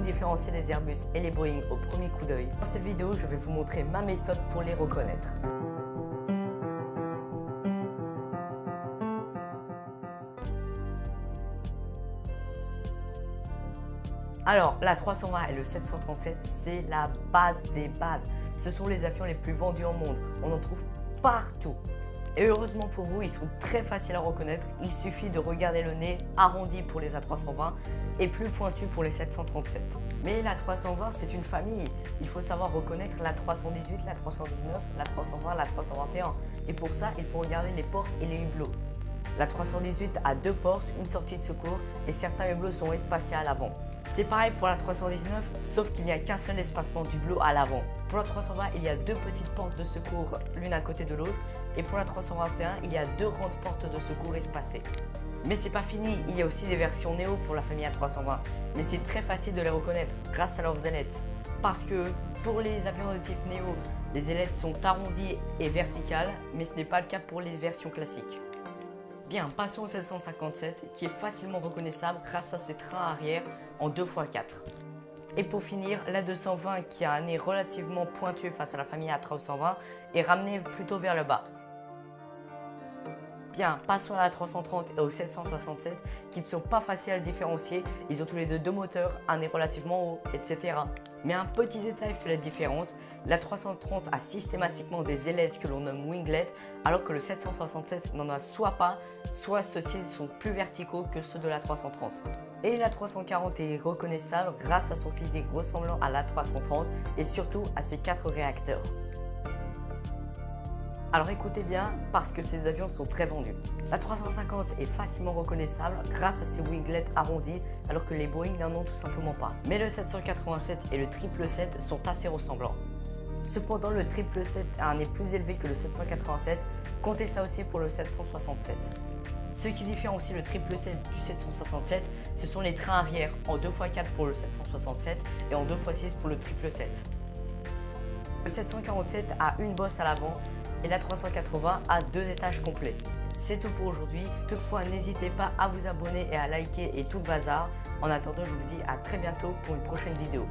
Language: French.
différencier les Airbus et les Boeing au premier coup d'œil, dans cette vidéo, je vais vous montrer ma méthode pour les reconnaître. Alors, la 320 et le 737, c'est la base des bases. Ce sont les avions les plus vendus au monde. On en trouve partout. Et heureusement pour vous, ils sont très faciles à reconnaître. Il suffit de regarder le nez arrondi pour les A320 et plus pointu pour les 737. Mais la 320, c'est une famille. Il faut savoir reconnaître la 318, la 319, la 320, la 321. Et pour ça, il faut regarder les portes et les hublots. La 318 a deux portes, une sortie de secours et certains hublots sont espacés à l'avant. C'est pareil pour la 319, sauf qu'il n'y a qu'un seul espacement d'hublot à l'avant. Pour la 320, il y a deux petites portes de secours l'une à côté de l'autre. Et pour la 321, il y a deux grandes portes de secours espacées. Mais c'est pas fini, il y a aussi des versions Neo pour la famille A320. Mais c'est très facile de les reconnaître grâce à leurs ailettes. Parce que pour les avions de type Neo, les ailettes sont arrondies et verticales, mais ce n'est pas le cas pour les versions classiques. Bien, passons au 757 qui est facilement reconnaissable grâce à ses trains arrière en 2x4. Et pour finir, la 220 qui a un nez relativement pointu face à la famille A320 est ramenée plutôt vers le bas. Bien, passons à la 330 et au 767 qui ne sont pas faciles à différencier. Ils ont tous les deux moteurs, un nez relativement haut, etc. Mais un petit détail fait la différence. La 330 a systématiquement des ailettes que l'on nomme winglet, alors que le 767 n'en a soit pas, soit ceux-ci sont plus verticaux que ceux de la 330. Et la 340 est reconnaissable grâce à son physique ressemblant à la 330 et surtout à ses 4 réacteurs. Alors écoutez bien, parce que ces avions sont très vendus. La 350 est facilement reconnaissable grâce à ses winglets arrondis, alors que les Boeing n'en ont tout simplement pas. Mais le 787 et le 777 sont assez ressemblants. Cependant, le 777 a un nez plus élevé que le 787, comptez ça aussi pour le 767. Ce qui différencie le 777 du 767, ce sont les trains arrière en 2x4 pour le 767 et en 2x6 pour le 777. Le 747 a une bosse à l'avant et la 380 a 2 étages complets. C'est tout pour aujourd'hui. Toutefois, n'hésitez pas à vous abonner et à liker et tout le bazar. En attendant, je vous dis à très bientôt pour une prochaine vidéo.